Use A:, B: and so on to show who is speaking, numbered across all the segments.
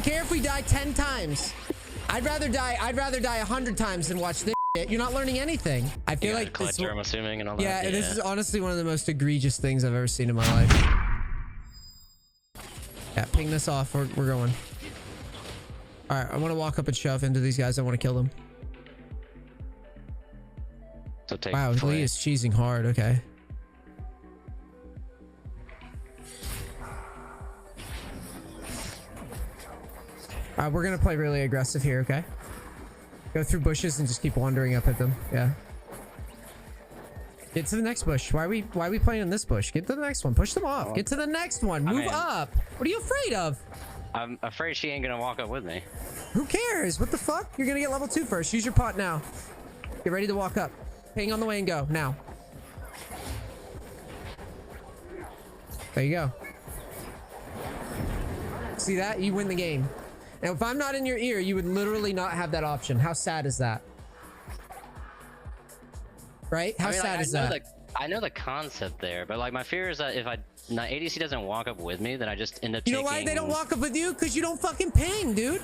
A: care if we die 10 times. I'd rather die 100 times than watch this shit. You're not learning anything. I feel like this,
B: I'm assuming, and all that.
A: yeah, this is honestly one of the most egregious things I've ever seen in my life. Yeah, ping this off. We're going. All right, I want to walk up and shove into these guys. I want to kill them.
B: So take
A: wow, Lee is cheesing hard. Okay. We're gonna play really aggressive here. Okay. Go through bushes and just keep wandering up at them. Yeah. Get to the next bush. Why are we playing in this bush? Get to the next one. Push them off. Get to the next one. Move up. What are you afraid of?
B: I'm afraid she ain't gonna walk up with me.
A: Who cares? What the fuck? You're gonna get level 2 first. Use your pot now. Get ready to walk up. Ping on the way and go now. There you go. See that? You win the game. Now, if I'm not in your ear, you would literally not have that option. How sad is that? Right? How sad is that?
B: I know the concept there, but like my fear is that if ADC doesn't walk up with me, then I just end up
A: taking... You know why they don't walk up with you? Because you don't fucking ping, dude.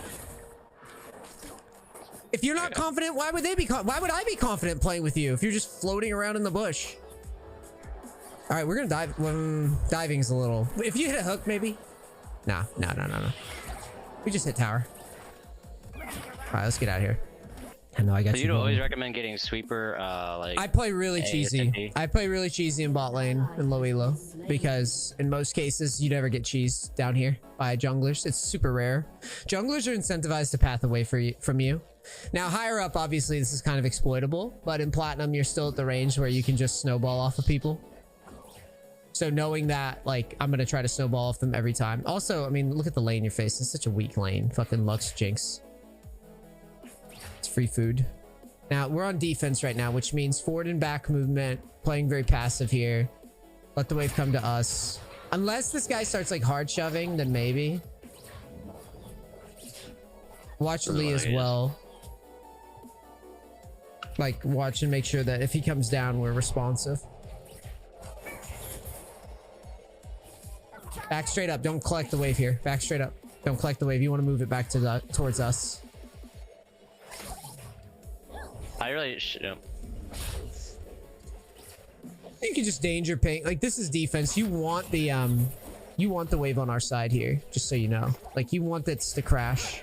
A: If you're not confident, why would they be? Why would I be confident playing with you if you're just floating around in the bush? All right, we're gonna dive. Diving's a little. If you hit a hook, maybe. Nah. We just hit tower. All right, let's get out of here. I know I got you.
B: You'd always recommend getting sweeper. Like
A: I play really cheesy. I play really cheesy in bot lane and low elo because in most cases you never get cheesed down here by junglers. It's super rare. Junglers are incentivized to path away from you. Now higher up, obviously this is kind of exploitable, but in platinum you're still at the range where you can just snowball off of people. So knowing that, like, I'm gonna try to snowball off them every time. Also, I mean, look at the lane you're facing. It's such a weak lane. Fucking Lux Jinx. It's free food. Now we're on defense right now, which means forward and back movement, playing very passive here. Let the wave come to us. Unless this guy starts like hard shoving, then maybe. Watch Lee as well. Like, watch and make sure that if he comes down, we're responsive. Back straight up. Don't collect the wave here. Back straight up. Don't collect the wave. You want to move it back to towards us.
B: I really should.
A: You can just danger ping. Like, this is defense. You want the wave on our side here, just so you know. Like, you want this to crash.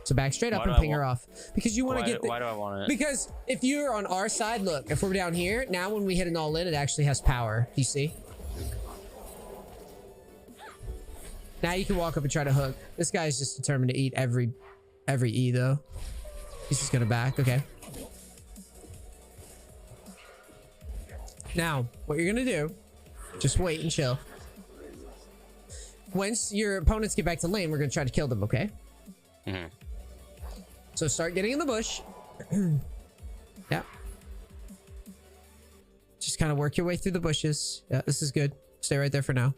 A: So back straight up and ping her off. Because you want to get...
B: Why do I want it?
A: Because if you're on our side, look, if we're down here, now when we hit an all-in, it actually has power. You see? Now you can walk up and try to hook. This guy's just determined to eat every E, though. He's just gonna back. Okay. Now, what you're gonna do, just wait and chill. Once your opponents get back to lane, we're gonna try to kill them, okay?
B: Mm-hmm.
A: So start getting in the bush. Yeah. Just kind of work your way through the bushes. Yeah, this is good. Stay right there for now.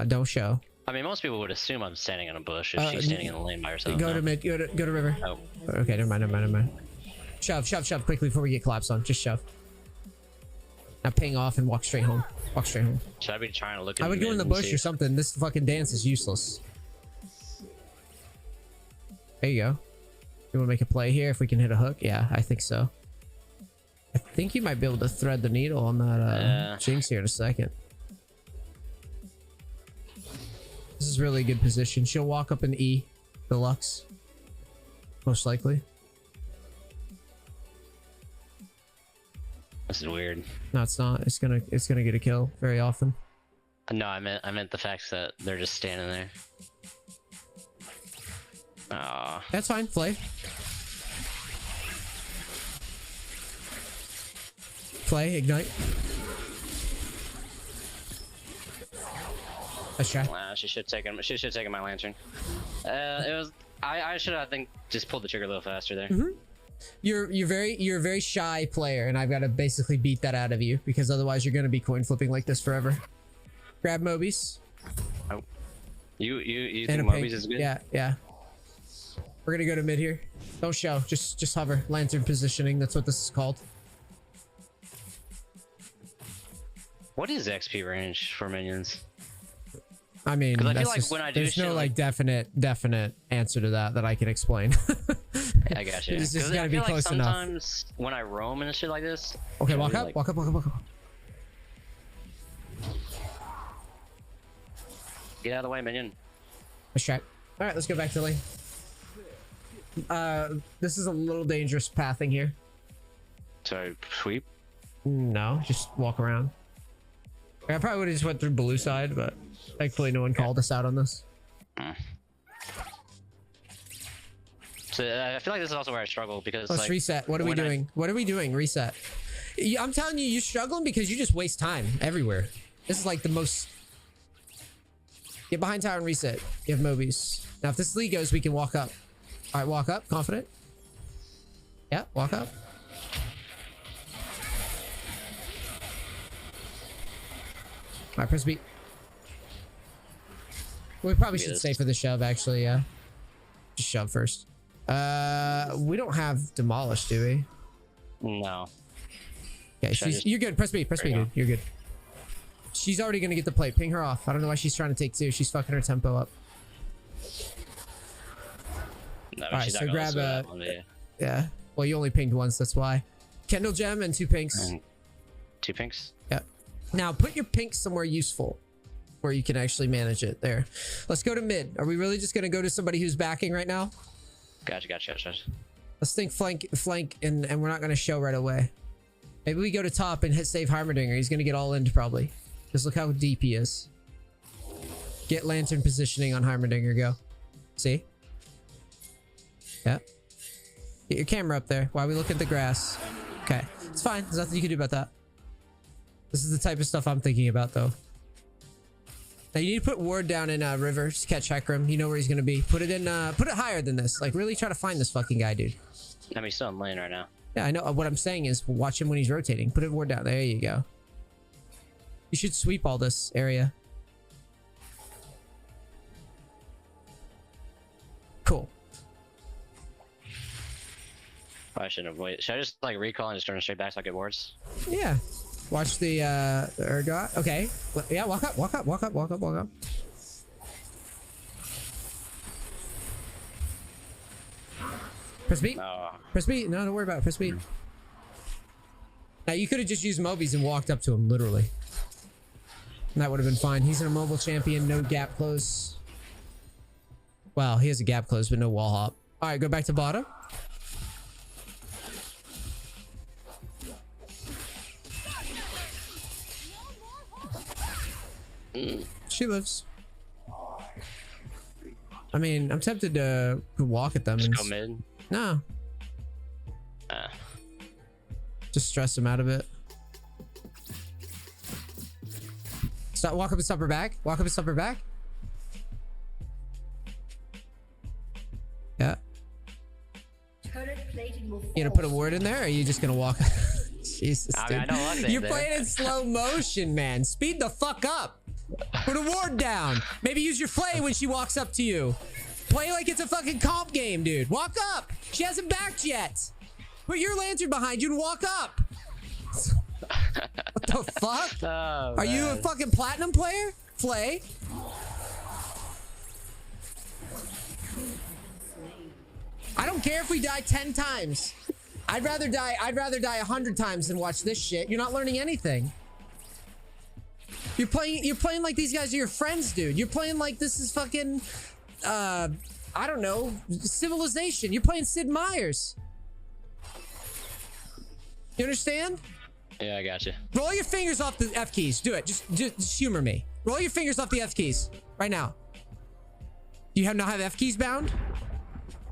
A: Don't show.
B: I mean, most people would assume I'm standing in a bush if she's standing in the lane by herself.
A: Go to mid. Go to river.
B: Oh.
A: Okay, never mind. Shove quickly before we get collapsed on. Just shove. Now ping off and walk straight home.
B: Should I be trying to look at
A: I would go in the bush or something. This fucking dance is useless. There you go. You want to make a play here if we can hit a hook? Yeah, I think so. I think you might be able to thread the needle on that Jinx here in a second. This is really a good position. She'll walk up in E, the Lux. Most likely.
B: This is weird.
A: No, it's not. It's gonna get a kill very often.
B: No, I meant the fact that they're just standing there. Ah.
A: That's fine. Flay. Ignite. Let's try.
B: Wow, she should have taken my lantern. It was I should have, I think, just pulled the trigger a little faster there.
A: Mm-hmm. You're a very shy player, and I've got to basically beat that out of you because otherwise you're gonna be coin flipping like this forever. Grab Mobies.
B: Oh. You think Mobies is good?
A: Yeah. We're gonna go to mid here. Don't show. Just hover. Lantern positioning. That's what this is called.
B: What is XP range for minions?
A: I mean,
B: I feel
A: that's
B: like
A: just,
B: when I do
A: there's
B: shit
A: no like definite answer to that I can explain.
B: I got you.
A: It's just gotta be
B: I feel
A: close
B: like
A: enough.
B: sometimes when I roam and shit like this.
A: Okay,
B: I
A: walk
B: really
A: up,
B: like-
A: walk up, walk up, walk up.
B: Get out of the way, minion.
A: Let's try. All right, let's go back to lane. This is a little dangerous pathing here.
B: So sweep.
A: No, just walk around. I probably would have just went through blue side, but thankfully no one called us out on this.
B: So I feel like this is also where I struggle because
A: Let's
B: like,
A: reset. What are we doing? What are we doing? Reset. I'm telling you, you're struggling because you just waste time everywhere. This is like the most. Get behind tower and reset. You have Mobies. Now, if this lead goes, we can walk up. All right, walk up. Confident. Yeah, walk up. All right, press B. We probably should stay for the shove, actually, yeah. Just shove first. We don't have Demolish, do we?
B: No.
A: Yeah, you're good. Press B. Press B, dude. You're good. She's already going to get the plate. Ping her off. I don't know why she's trying to take two. She's fucking her tempo up.
B: No,
A: all right, so grab a... Yeah. Well, you only pinged once, that's why. Kendall gem and 2 pinks.
B: And 2 pinks?
A: Yeah. Now, put your pinks somewhere useful where you can actually manage it. There. Let's go to mid. Are we really just going to go to somebody who's backing right now?
B: Gotcha.
A: Let's think flank, and we're not going to show right away. Maybe we go to top and hit save Heimerdinger. He's going to get all in probably. Just look how deep he is. Get lantern positioning on Heimerdinger. Go. See? Yeah. Get your camera up there while we look at the grass. Okay. It's fine. There's nothing you can do about that. This is the type of stuff I'm thinking about, though. Now, you need to put ward down in river. Just catch Hecarim. You know where he's going to be. Put it in, put it higher than this. Like, really try to find this fucking guy, dude.
B: I mean, he's still in lane right now.
A: Yeah, I know. What I'm saying is watch him when he's rotating. Put it ward down. There you go. You should sweep all this area. Cool.
B: Probably shouldn't have waited. Should I just like recall and just turn straight back so I get wards?
A: Yeah. Watch the Urgot. Okay. Yeah, walk up. Press B.
B: No.
A: Press B. No, don't worry about it. Press B. Now, you could have just used Mobies and walked up to him, literally. And that would have been fine. He's in a mobile champion. No gap close. Wow, he has a gap close, but no wall hop. All right, go back to bottom. She lives. I mean, I'm tempted to walk at them.
B: Just
A: and
B: go mid?
A: No. Just stress him out of it. Stop. Walk up and stop her back. Walk up and stop her back. Yeah. You gonna put a word in there, or are you just gonna walk? Jesus,
B: I
A: dude.
B: mean, I know one thing
A: You're
B: there.
A: playing in slow motion, man. Speed the fuck up. Put a ward down. Maybe use your flay when she walks up to you. Play like it's a fucking comp game, dude. Walk up. She hasn't backed yet. Put your lantern behind you and walk up. What the fuck?
B: Oh,
A: Are you a fucking platinum player? Flay? I don't care if we die 10 times. I'd rather die 100 times than watch this shit. You're not learning anything. You're playing like these guys are your friends, dude. You're playing like this is fucking I don't know, Civilization. You're playing Sid Meier's. You understand?
B: Yeah, I got you.
A: Roll your fingers off the F keys. Do it. Just humor me. Roll your fingers off the F keys right now. Do you not have F keys bound?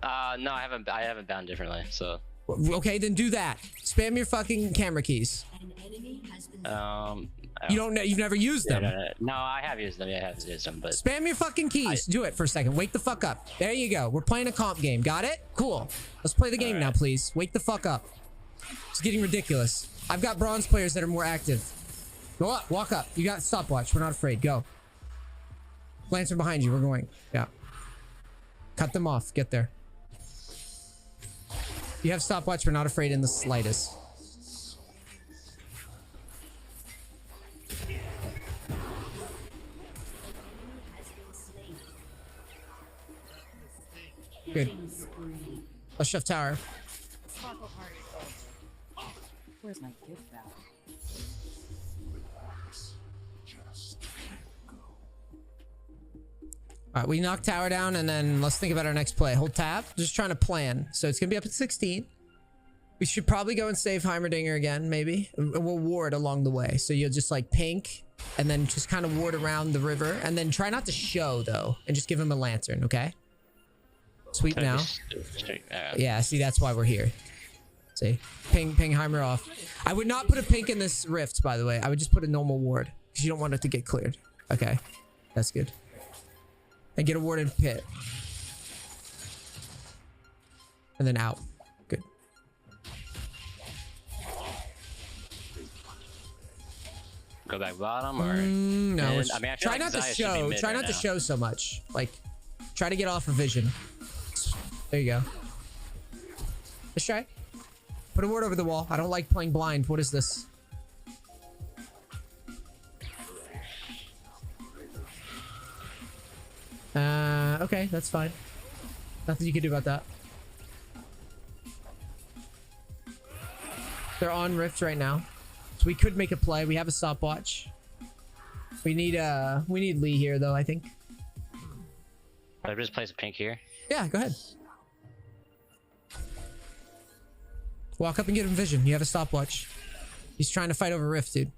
B: No, I haven't bound differently, so.
A: Okay, then do that. Spam your fucking camera keys. You don't know. You've never used them.
B: No, I have used them. Yeah, I have used them, but.
A: Spam your fucking keys. Do it for a second. Wake the fuck up. There you go. We're playing a comp game. Got it? Cool. Let's play the game now, please. Wake the fuck up. It's getting ridiculous. I've got bronze players that are more active. Go up. Walk up. You got stopwatch. We're not afraid. Go. Lancer behind you. We're going. Yeah. Cut them off. Get there. You have stopwatch. We're not afraid in the slightest. Good. Let's shove tower.
C: Where's my gift bag?
A: All right, we knock tower down, and then let's think about our next play. Hold tab. Just trying to plan. So it's gonna be up at 16. We should probably go and save Heimerdinger again, maybe. And we'll ward along the way. So you'll just like pink, and then just kind of ward around the river, and then try not to show though, and just give him a lantern, okay? Sweep now. Yeah, see, that's why we're here. See, ping Heimer off. I would not put a pink in this rift, by the way. I would just put a normal ward because you don't want it to get cleared. Okay, that's good. And get a ward in pit. And then out. Good.
B: Go back bottom or
A: no.
B: I mean, I feel
A: try
B: like
A: not to
B: Xayah should be
A: show.
B: mid
A: Try
B: right
A: not to
B: now.
A: show so much. Like, try to get off of vision. There you go. Let's try. Put a ward over the wall. I don't like playing blind. What is this? Okay, that's fine. Nothing you can do about that. They're on rift right now, so we could make a play. We have a stopwatch. We need Lee here though, I think.
B: I just place a pink here.
A: Yeah, go ahead. Walk up and get him vision. You have a stopwatch. He's trying to fight over rift, dude.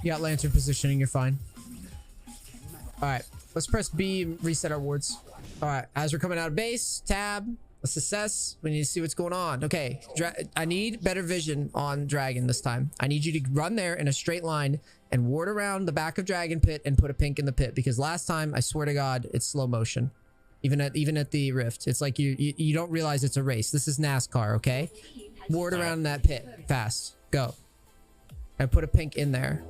A: You got lantern positioning, you're fine. Alright, let's press B and reset our wards. Alright, as we're coming out of base, tab, let's assess. We need to see what's going on. Okay, I need better vision on dragon this time. I need you to run there in a straight line and ward around the back of dragon pit and put a pink in the pit, because last time, I swear to God, it's slow motion. Even at the rift. It's like you don't realize it's a race. This is NASCAR, okay? Ward around that pit fast. Go. And put a pink in there.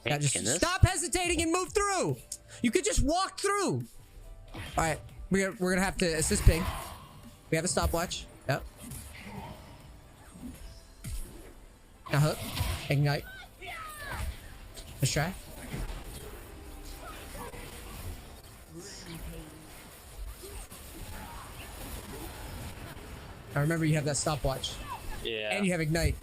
A: Yeah, just stop hesitating and move through. You could just walk through. All right, we're gonna have to assist ping. We have a stopwatch. Yep. Now hook. Ignite. Let's try. I remember you have that stopwatch.
B: Yeah.
A: And you have ignite.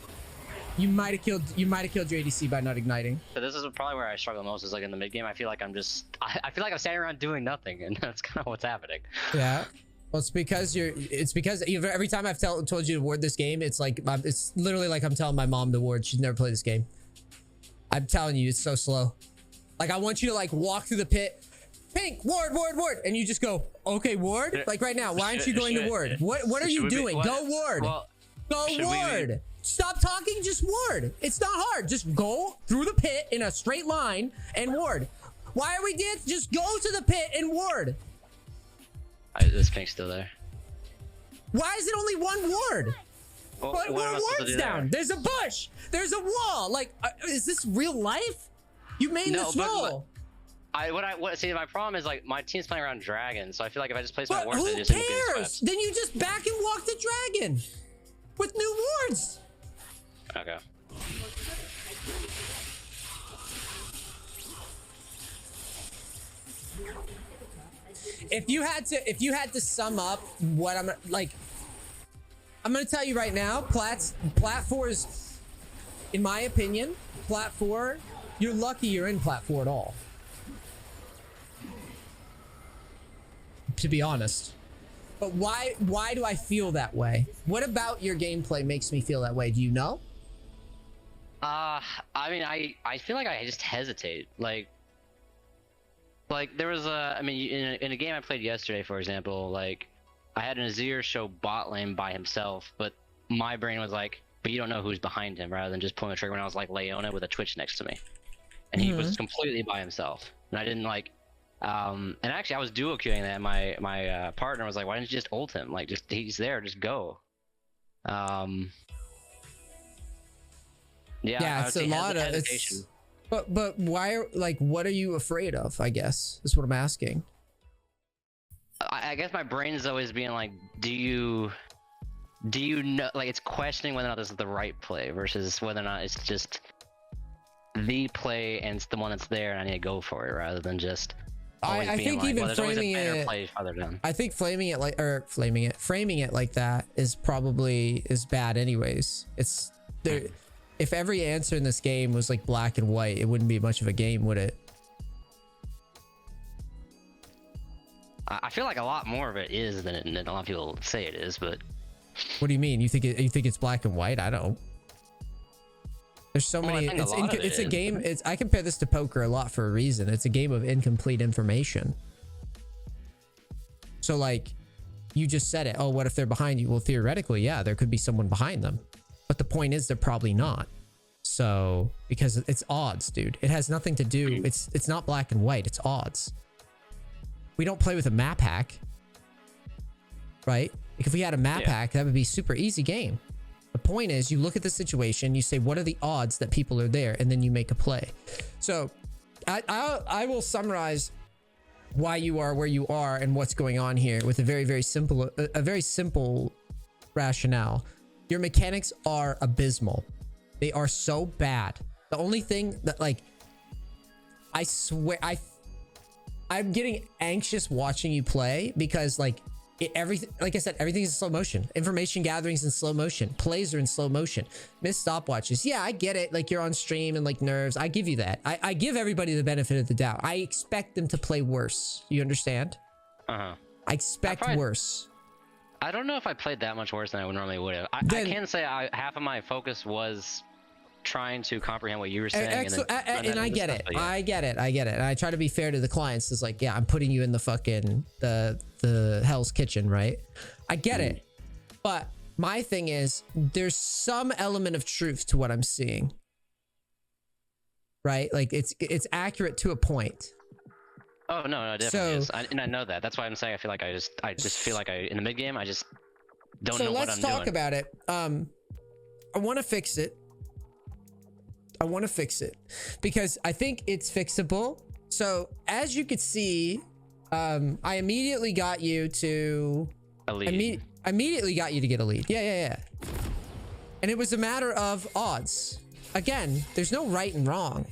A: You might have killed your ADC by not igniting.
B: So this is probably where I struggle most, is like in the mid game. I feel like I feel like I'm standing around doing nothing, and that's kind of what's happening.
A: Yeah. Well, it's because every time I've told you to ward this game, it's like it's literally like I'm telling my mom to ward. She's never played this game. I'm telling you, it's so slow. Like, I want you to like walk through the pit, pink, ward, and you just go, okay, ward. Like right now, why aren't you going to ward? What are you doing? Go ward.
B: Well,
A: go ward. Stop talking, just ward. It's not hard. Just go through the pit in a straight line and ward. Why are we dead? Just go to the pit and ward.
B: This pink's still there.
A: Why is it only one ward?
B: Well,
A: Put more wards down. There's a bush. There's a wall. Like, is this real life? You made this wall.
B: See, my problem is like my team's playing around dragon, so I feel like if I just place my
A: But
B: wards,
A: who cares? Then you just back and walk the dragon with new wards.
B: Okay.
A: If you had to sum up what I'm like, I'm gonna tell you right now, Plat 4 is, in my opinion, Plat 4, you're lucky you're in Plat 4 at all. To be honest. But why do I feel that way? What about your gameplay makes me feel that way? Do you know?
B: I mean, I feel like I just hesitate. Like there was I mean, in a game I played yesterday, for example, like I had an Azir show bot lane by himself, but my brain was like, but you don't know who's behind him, rather than just pulling the trigger when I was like Leona with a Twitch next to me, and he was completely by himself, and I didn't like. And actually, I was duo queuing that. My partner was like, "Why didn't you just ult him? Like, just he's there, just go."
A: Yeah, it's a lot of it's. But why? Like, what are you afraid of? I guess is what I'm asking.
B: I guess my brain is always being like, do you do you know, like, it's questioning whether or not this is the right play versus whether or not it's just the play and it's the one that's there and I need to go for it rather than just
A: I think
B: like,
A: even
B: well,
A: framing it,
B: play farther down.
A: I think framing it like that is probably is bad anyways. It's there. If every answer in this game was like black and white, it wouldn't be much of a game, would it?
B: I feel like a lot more of it is than a lot of people say it is, but
A: what do you mean? You think it's black and white? I don't. There's so many. It's a game. I compare this to poker a lot for a reason. It's a game of incomplete information. So like, you just said it. Oh, what if they're behind you? Well, theoretically, yeah, there could be someone behind them, but the point is they're probably not. So because it's odds, dude. It has nothing to do. It's not black and white. It's odds. We don't play with a map hack, right? Like if we had a map hack, that would be super easy game. The point is, you look at the situation, you say, what are the odds that people are there? And then you make a play. So I will summarize why you are where you are and what's going on here with a very simple rationale. Your mechanics are abysmal. They are so bad. The only thing that, like, I swear, I'm getting anxious watching you play because, like, everything, like I said, everything's in slow motion. Information gatherings in slow motion. Plays are in slow motion. Missed stopwatches. Yeah, I get it. Like, you're on stream and like nerves. I give you that. I give everybody the benefit of the doubt. I expect them to play worse. You understand? I expect worse.
B: I don't know if I played that much worse than I normally would have. I can say half of my focus was trying to comprehend what you were saying.
A: And I get it. I get it. And I try to be fair to the clients. It's like, yeah, I'm putting you in the fucking the Hell's Kitchen, right? I get it. But my thing is, there's some element of truth to what I'm seeing. Right? Like it's accurate to a point.
B: Oh no, definitely is. And I know that. That's why I'm saying I feel like I just feel like in the mid game I just don't know what I'm doing. So let's talk about it.
A: I want to fix it. Because I think it's fixable. So as you could see, I immediately got you to
B: a lead.
A: Immediately got you to get a lead. Yeah. And it was a matter of odds. Again, there's no right and wrong.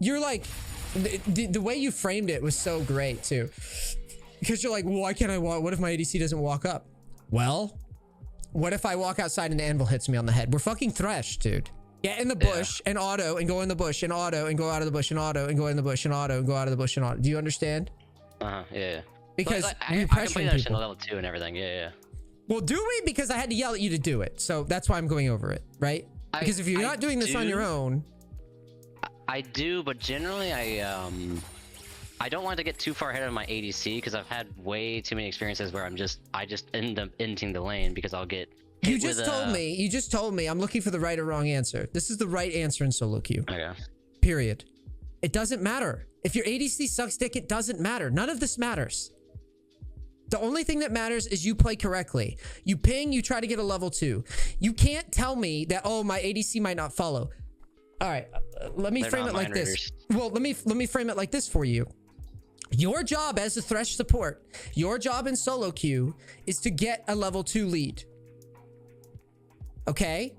A: You're like, the way you framed it was so great too. Because you're like, well, why can't I walk? What if my ADC doesn't walk up? Well, what if I walk outside and the anvil hits me on the head? We're fucking thresh, dude. Get in the bush and auto and go in the bush and auto and go out of the bush and auto and go in the bush and auto and go out of the bush and auto. Do you understand?
B: Yeah.
A: Because
B: I can play that shit in level 2 and everything. Yeah.
A: Well, do we? Because I had to yell at you to do it. So that's why I'm going over it, right? Because if you're not doing this on your own.
B: I do, but generally I don't want to get too far ahead of my ADC because I've had way too many experiences where I just end up ending the lane because I'll get
A: You just told me I'm looking for the right or wrong answer. This is the right answer in solo queue.
B: Okay.
A: Period. It doesn't matter. If your ADC sucks dick, it doesn't matter. None of this matters. The only thing that matters is you play correctly. You ping, you try to get a level 2. You can't tell me that, oh, my ADC might not follow. All right, let me frame it like this. Well, let me frame it like this for you. Your job as a thresh support, your job in solo queue is to get a level 2 lead. Okay?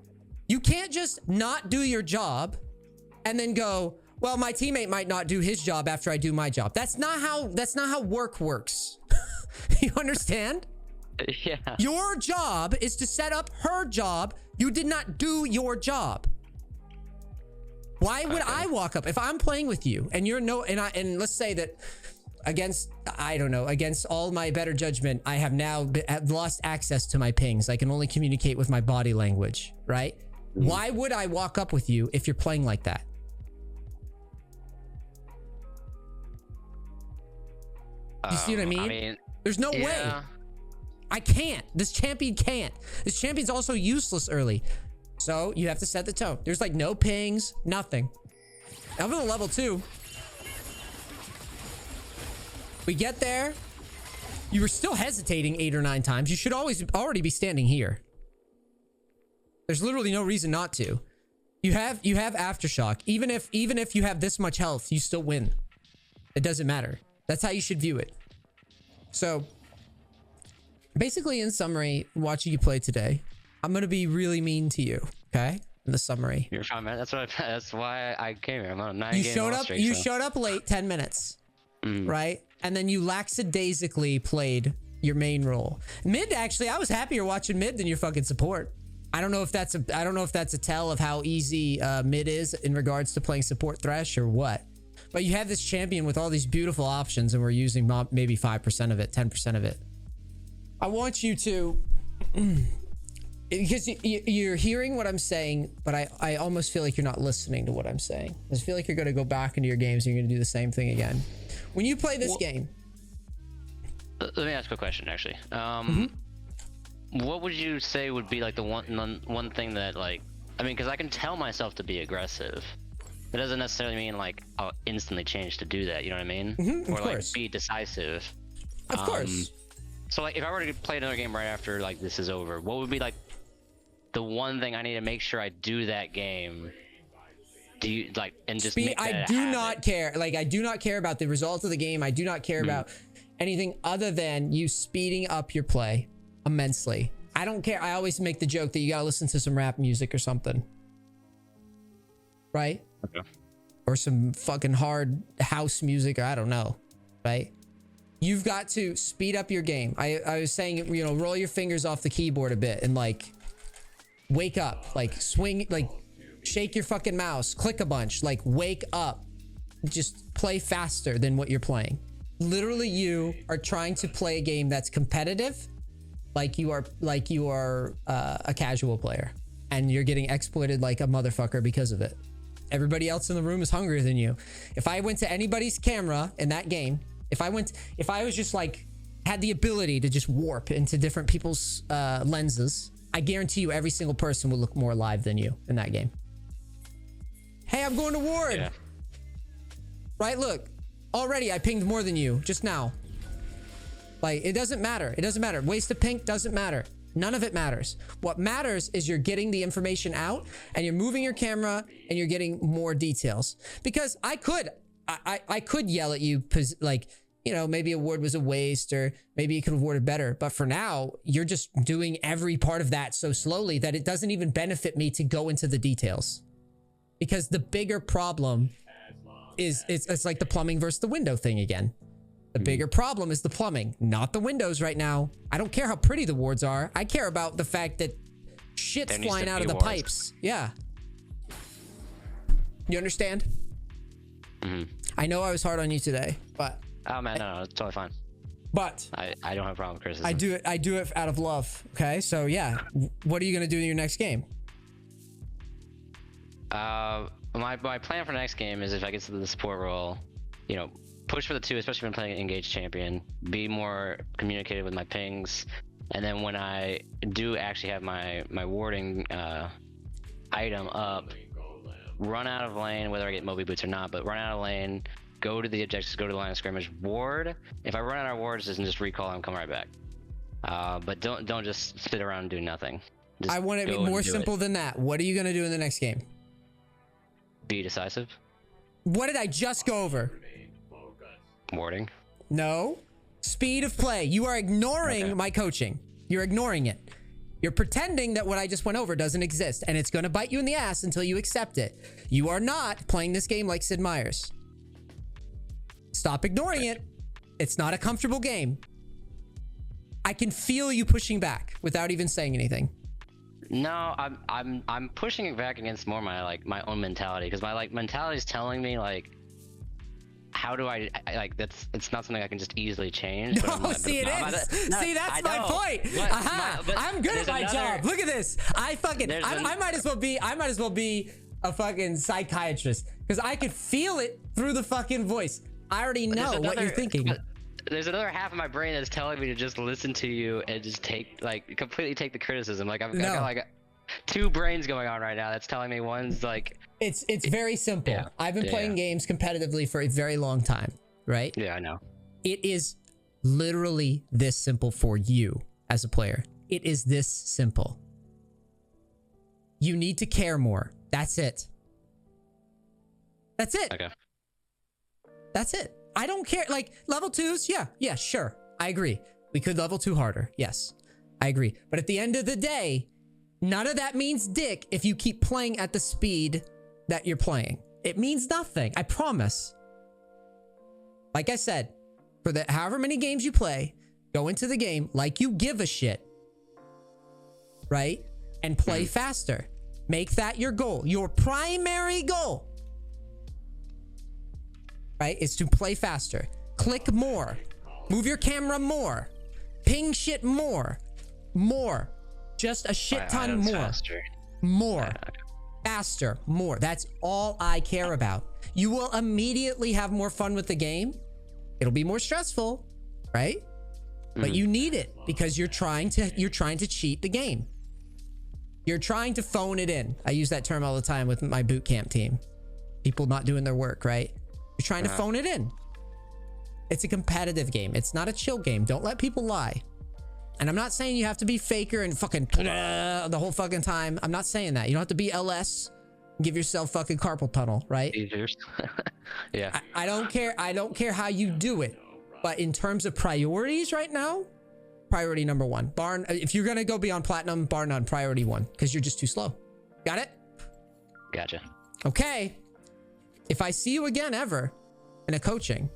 A: You can't just not do your job and then go, well, my teammate might not do his job after I do my job. That's not how work works. You understand?
B: Yeah.
A: Your job is to set up her job. You did not do your job. Why would I walk up if I'm playing with you and you're and let's say that against all my better judgment, I have now lost access to my pings. I can only communicate with my body language, right? Why would I walk up with you if you're playing like that? You see what I mean? There's no way. I can't. This champion can't. This champion's also useless early. So you have to set the tone. There's like no pings, nothing. I'm on level 2. We get there. You were still hesitating 8 or 9 times. You should already be standing here. There's literally no reason not to. You have aftershock. Even if you have this much health, you still win. It doesn't matter. That's how you should view it. So Basically, in summary, watching you play today, I'm gonna be really mean to you. Okay, in the summary.
B: You're fine, man. That's why I came here. I'm on a 9
A: You
B: game
A: showed
B: loss
A: up.
B: streak,
A: You
B: so.
A: showed up late, 10 minutes, right? And then you lackadaisically played your main role. Mid, actually, I was happier watching mid than your fucking support. I don't know if that's a tell of how easy mid is in regards to playing support thresh or what. But you have this champion with all these beautiful options, and we're using maybe 5% of it, 10% of it. I want you to, because you're hearing what I'm saying, but I almost feel like you're not listening to what I'm saying. I just feel like you're going to go back into your games and you're going to do the same thing again. When you play this game.
B: Let me ask a question, actually. What would you say would be like the one thing that, like, I mean, because I can tell myself to be aggressive. It doesn't necessarily mean like I'll instantly change to do that. You know what I mean? Or like be decisive.
A: Of course.
B: So like, if I were to play another game right after like this is over, what would be like the one thing I need to make sure I do that game? Do you like and just make that
A: I do not care. Like, I do not care about the results of the game. I do not care about anything other than you speeding up your play immensely. I don't care. I always make the joke that you gotta listen to some rap music or something, right? Okay. Or some fucking hard house music, or I don't know, right? You've got to speed up your game. I was saying, you know, roll your fingers off the keyboard a bit and like wake up, like swing, like shake your fucking mouse, click a bunch, like wake up. Just play faster than what you're playing. Literally, you are trying to play a game that's competitive, like you are a casual player, and you're getting exploited like a motherfucker because of it. Everybody else in the room is hungrier than you. If I went to anybody's camera in that game, if I was just like had the ability to just warp into different people's lenses, I guarantee you every single person will look more alive than you in that game. Hey, I'm going to ward. Yeah. Right, look. Already I pinged more than you just now. Like, it doesn't matter. It doesn't matter. Waste of pink doesn't matter. None of it matters. What matters is you're getting the information out and you're moving your camera and you're getting more details. Because I could yell at you, like, you know, maybe a ward was a waste, or maybe you could have warded better. But for now, you're just doing every part of that so slowly that it doesn't even benefit me to go into the details. Because the bigger problem is it's like the plumbing versus the window thing again. The bigger problem is the plumbing, not the windows right now. I don't care how pretty the wards are. I care about the fact that shit's flying out of the pipes. Yeah. You understand? I know I was hard on you today, but...
B: Oh man, no, it's totally fine.
A: But...
B: I don't have a problem with criticism.
A: I do it out of love, okay? So yeah, what are you going to do in your next game?
B: My plan for next game is if I get to the support role, you know, push for the 2, especially when playing an engaged champion, be more communicative with my pings, and then when I do actually have my warding item up, run out of lane, whether I get Moby Boots or not, but run out of lane, go to the objectives, go to the line of scrimmage, ward. If I run out of wards, just recall and come right back. But don't just sit around and do nothing. Just
A: I want it to be more simple than that. What are you going to do in the next game?
B: Be decisive.
A: What did I just go over?
B: Warding.
A: No. Speed of play. You are ignoring my coaching. You're ignoring it. You're pretending that what I just went over doesn't exist, and it's going to bite you in the ass until you accept it. You are not playing this game like Sid Meier's. Stop ignoring it. It's not a comfortable game. I can feel you pushing back without even saying anything.
B: No, I'm pushing it back against more my own mentality, because my mentality is telling me like, how do I like it's not something I can just easily change.
A: No, see, it is. See, that's my point. I'm good at my job. Look at this. I might as well be a fucking psychiatrist, because I could feel it through the fucking voice. I already know what you're thinking.
B: There's another half of my brain that's telling me to just listen to you and just completely take the criticism. Like I've got like 2 brains going on right now. That's telling me one's like...
A: It's very simple. Yeah. I've been playing games competitively for a very long time, right?
B: Yeah, I know.
A: It is literally this simple for you as a player. It is this simple. You need to care more. That's it. That's it.
B: Okay.
A: That's it. I don't care. Like level 2s, yeah, sure. I agree. We could level 2 harder. Yes, I agree. But at the end of the day, none of that means dick if you keep playing at the speed that you're playing. It means nothing. I promise. Like I said, for the however many games you play, go into the game like you give a shit, right? And play faster. Make that your goal. Your primary goal, right, is to play faster. Click more. Move your camera more. Ping shit more. More. Just a shit ton more. Faster. More. Faster. More. That's all I care about. You will immediately have more fun with the game. It'll be more stressful, right? But you need it because you're trying to cheat the game. You're trying to phone it in. I use that term all the time with my boot camp team. People not doing their work, right? You're trying to phone it in. It's a competitive game. It's not a chill game. Don't let people lie. And I'm not saying you have to be faker and fucking the whole fucking time. I'm not saying that. You don't have to be LS. Give yourself fucking carpal tunnel, right?
B: Yeah.
A: I don't care. I don't care how you do it. But in terms of priorities right now, priority number 1. If you're going to go beyond platinum, bar none, priority 1. Because you're just too slow. Got it?
B: Gotcha.
A: Okay. If I see you again ever in a coaching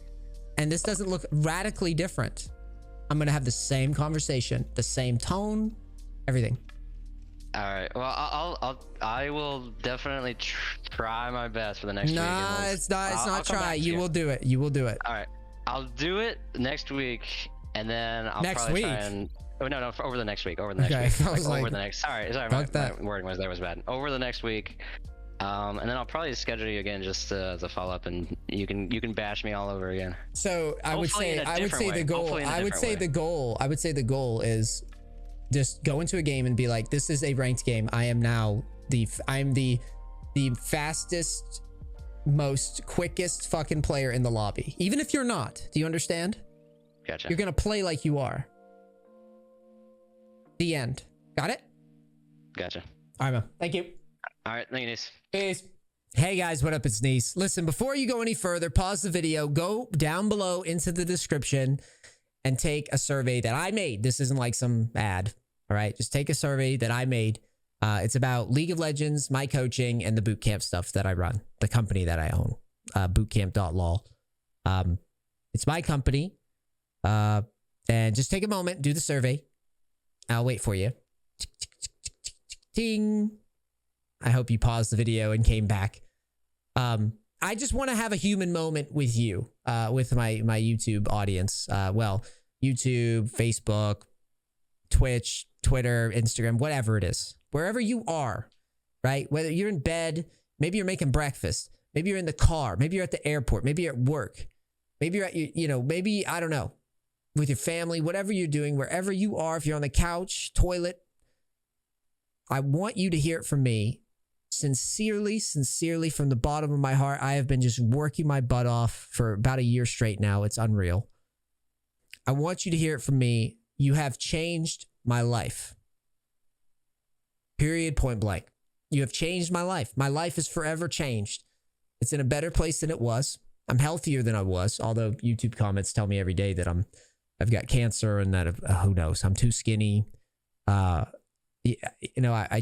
A: and this doesn't look radically different, I'm going to have the same conversation, the same tone, everything.
B: All right. Well, I will definitely try my best for the next week.
A: Nah, it's not try. You will do it. You will do it.
B: All right. I'll do it next week, and then I'll probably try and... Oh, no, over the next week. Over the next week. Over the next... Sorry, my wording was bad. Over the next week. And then I'll probably schedule you again just to follow up, and you can bash me all over again.
A: So I would say the goal is just go into a game and be like, this is a ranked game. I'm the fastest, most quickest fucking player in the lobby. Even if you're not, do you understand?
B: Gotcha.
A: You're gonna play like you are. The end. Got it?
B: Gotcha.
A: All right, man. Thank you.
B: All right, thank you, Neace.
A: Peace. Hey guys, what up? It's Neace. Listen, before you go any further, pause the video, go down below into the description and take a survey that I made. This isn't like some ad. All right, just take a survey that I made. It's about League of Legends, my coaching, and the bootcamp stuff that I run, the company that I own, bootcamp.lol. It's my company. And just take a moment, do the survey. I'll wait for you. Ding. I hope you paused the video and came back. I just want to have a human moment with you, with my YouTube audience. Well, YouTube, Facebook, Twitch, Twitter, Instagram, whatever it is. Wherever you are, right? Whether you're in bed, maybe you're making breakfast, maybe you're in the car, maybe you're at the airport, maybe you're at work, maybe you're at, maybe, I don't know, with your family, whatever you're doing, wherever you are, if you're on the couch, toilet, I want you to hear it from me. Sincerely from the bottom of my heart. I have been just working my butt off for about a year straight now. It's unreal. I want you to hear it from me. You have changed my life. Period, point blank. You have changed my life. My life is forever changed. It's in a better place than it was. I'm healthier than I was, although YouTube comments tell me every day that I've got cancer and that who knows, I'm too skinny. I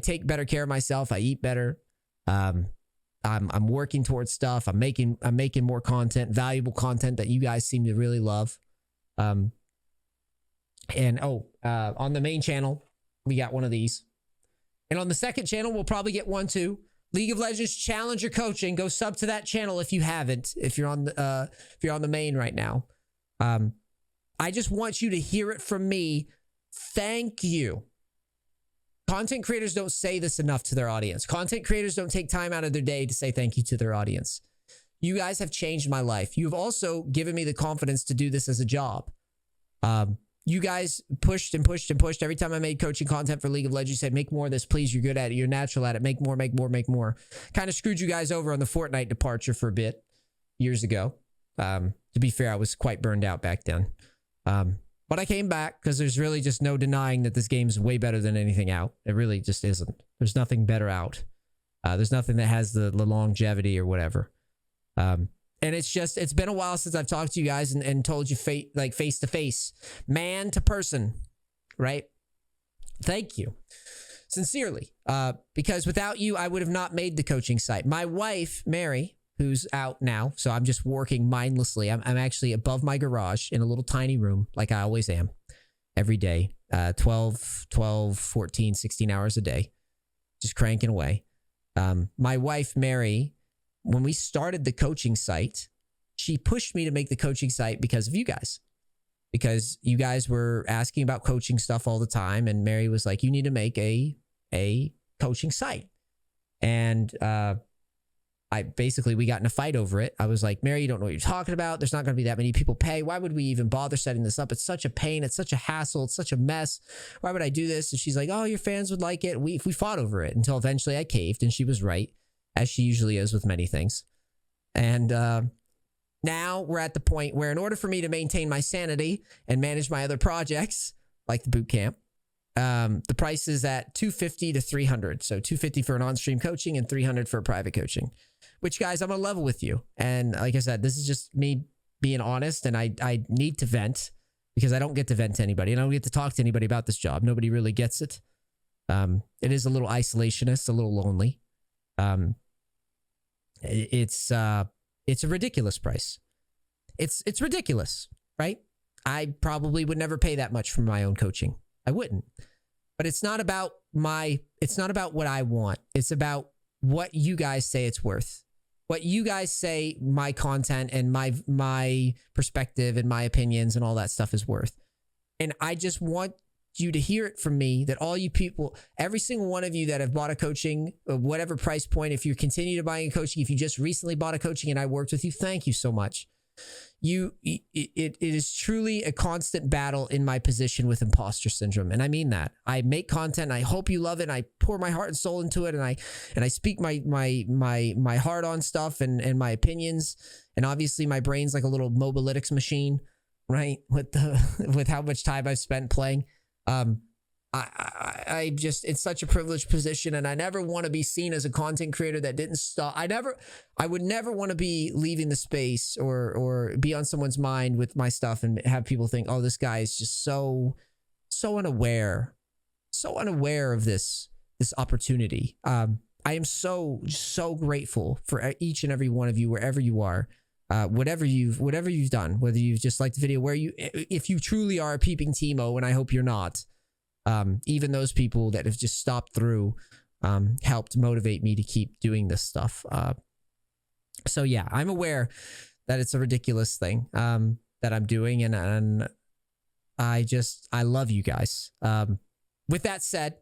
A: take better care of myself. I eat better. I'm working towards stuff. I'm making more content, valuable content that you guys seem to really love. On the main channel, we got one of these. And on the second channel, we'll probably get one too. League of Legends Challenger Coaching. Go sub to that channel if you haven't. If you're on the main right now. I just want you to hear it from me. Thank you. Content creators don't say this enough to their audience. Content creators don't take time out of their day to say thank you to their audience. You guys have changed my life. You've also given me the confidence to do this as a job. You guys pushed and pushed and pushed. Every time I made coaching content for League of Legends, you said, make more of this, please. You're good at it. You're natural at it. Make more, make more, make more. Kind of screwed you guys over on the Fortnite departure for a bit years ago. To be fair, I was quite burned out back then. But I came back because there's really just no denying that this game's way better than anything out. It really just isn't. There's nothing better out. There's nothing that has the longevity or whatever. And it's been a while since I've talked to you guys and told you face to face, man to person, right? Thank you. Sincerely. Because without you, I would have not made the coaching site. My wife, Mary, who's out now, so I'm just working mindlessly. I'm actually above my garage in a little tiny room, like I always am, every day, 14, 16 hours a day, just cranking away. My wife, Mary, when we started the coaching site, she pushed me to make the coaching site because of you guys. Because you guys were asking about coaching stuff all the time. And Mary was like, you need to make a coaching site. And we got in a fight over it. I was like, Mary, you don't know what you're talking about. There's not going to be that many people pay. Why would we even bother setting this up? It's such a pain. It's such a hassle. It's such a mess. Why would I do this? And she's like, oh, your fans would like it. We fought over it until eventually I caved, and she was right, as she usually is with many things. And now we're at the point where in order for me to maintain my sanity and manage my other projects, like the boot camp, the price is at $250 to $300. So $250 for an on-stream coaching and $300 for a private coaching, which, guys, I'm on a level with you. And like I said, this is just me being honest, and I need to vent because I don't get to vent to anybody, and I don't get to talk to anybody about this job. Nobody really gets it. It is a little isolationist, a little lonely. It's a ridiculous price. It's ridiculous, right? I probably would never pay that much for my own coaching. I wouldn't. But it's not about what I want. It's about what you guys say it's worth. What you guys say my content and my perspective and my opinions and all that stuff is worth. And I just want you to hear it from me that all you people, every single one of you that have bought a coaching, whatever price point, if you continue to buy a coaching, if you just recently bought a coaching and I worked with you, thank you so much. It is truly a constant battle in my position with imposter syndrome. And I mean that. I make content. I hope you love it. And I pour my heart and soul into it. And I speak my heart on stuff and my opinions. And obviously my brain's like a little mobilytics machine, right? With how much time I've spent playing. I just, it's such a privileged position, and I never want to be seen as a content creator that didn't stop. I would never want to be leaving the space or be on someone's mind with my stuff and have people think, oh, this guy is just so unaware of this opportunity. I am so grateful for each and every one of you, wherever you are. Whatever you've done, whether you've just liked the video, if you truly are a peeping Timo, and I hope you're not, even those people that have just stopped through, helped motivate me to keep doing this stuff. So yeah, I'm aware that it's a ridiculous thing, that I'm doing. And I love you guys. With that said,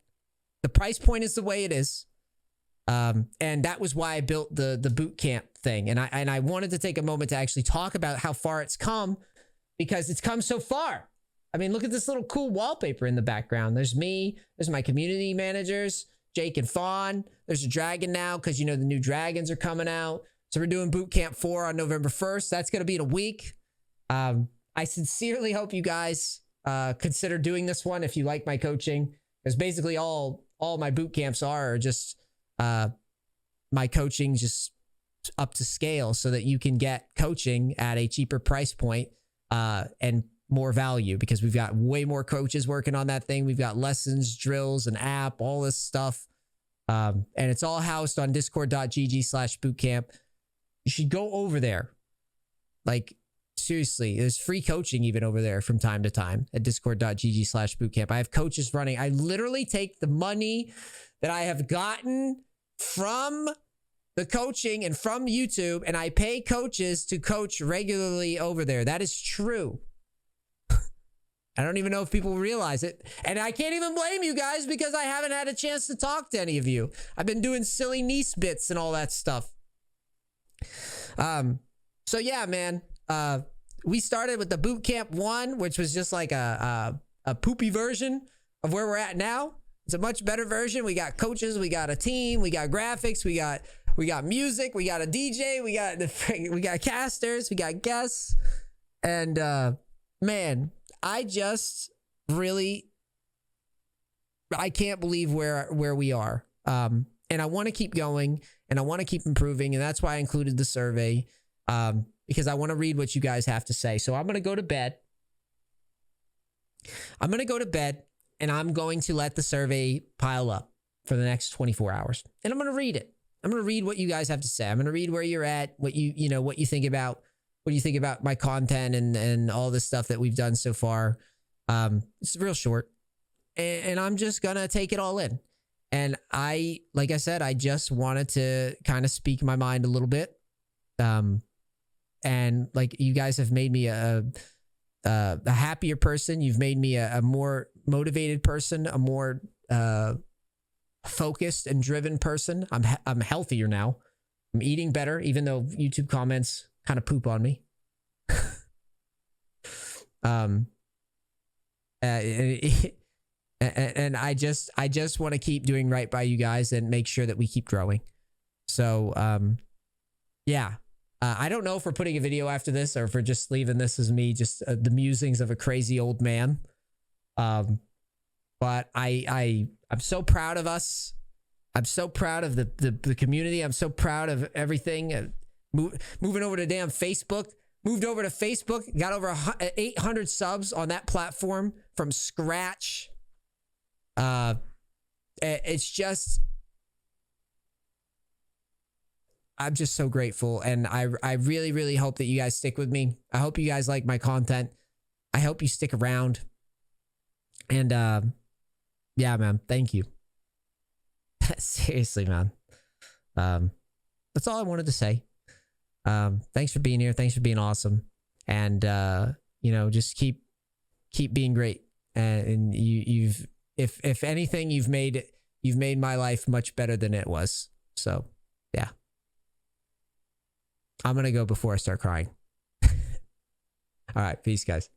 A: the price point is the way it is. And that was why I built the boot camp thing. And I wanted to take a moment to actually talk about how far it's come, because it's come so far. I mean, look at this little cool wallpaper in the background. There's me. There's my community managers, Jake and Fawn. There's a dragon now, because, the new dragons are coming out. So we're doing boot camp 4 on November 1st. That's going to be in a week. I sincerely hope you guys consider doing this one if you like my coaching, because basically all my boot camps are just my coaching just up to scale so that you can get coaching at a cheaper price point and more value, because we've got way more coaches working on that thing. We've got lessons, drills, an app, all this stuff. And it's all housed on discord.gg/bootcamp. You should go over there. Like, seriously, there's free coaching even over there from time to time at discord.gg/bootcamp. I have coaches running. I literally take the money that I have gotten from the coaching and from YouTube, and I pay coaches to coach regularly over there. That is true. I don't even know if people realize it. And I can't even blame you guys, because I haven't had a chance to talk to any of you. I've been doing silly Neace bits and all that stuff. So yeah, man, we started with the boot camp 1, which was just like a poopy version of where we're at now. It's a much better version. We got coaches, we got a team, we got graphics, we got music, we got a DJ, we got casters, we got guests. And man, I just really, I can't believe where we are. And I want to keep going, and I want to keep improving. And that's why I included the survey. because I want to read what you guys have to say. So I'm going to go to bed. And I'm going to let the survey pile up for the next 24 hours. And I'm going to read it. I'm going to read what you guys have to say. I'm going to read where you're at, what you think about my content and all this stuff that we've done so far. It's real short. And I'm just going to take it all in. And like I said, I just wanted to kind of speak my mind a little bit. And like, you guys have made me a happier person. You've made me a more motivated person, a more focused and driven person. I'm healthier now. I'm eating better, even though YouTube comments kind of poop on me. And I just want to keep doing right by you guys and make sure that we keep growing. So yeah. I don't know if we're putting a video after this or if we're just leaving this as me, just the musings of a crazy old man. But I'm so proud of us. I'm so proud of the community. I'm so proud of everything. Moving over to damn Facebook. Moved over to Facebook. Got over 800 subs on that platform from scratch. It's just... I'm just so grateful, and I really, really hope that you guys stick with me. I hope you guys like my content. I hope you stick around. And yeah, man, thank you. Seriously, man. That's all I wanted to say. Thanks for being here. Thanks for being awesome. And just keep being great. And you've if anything, you've made my life much better than it was. So yeah. I'm going to go before I start crying. All right. Peace, guys.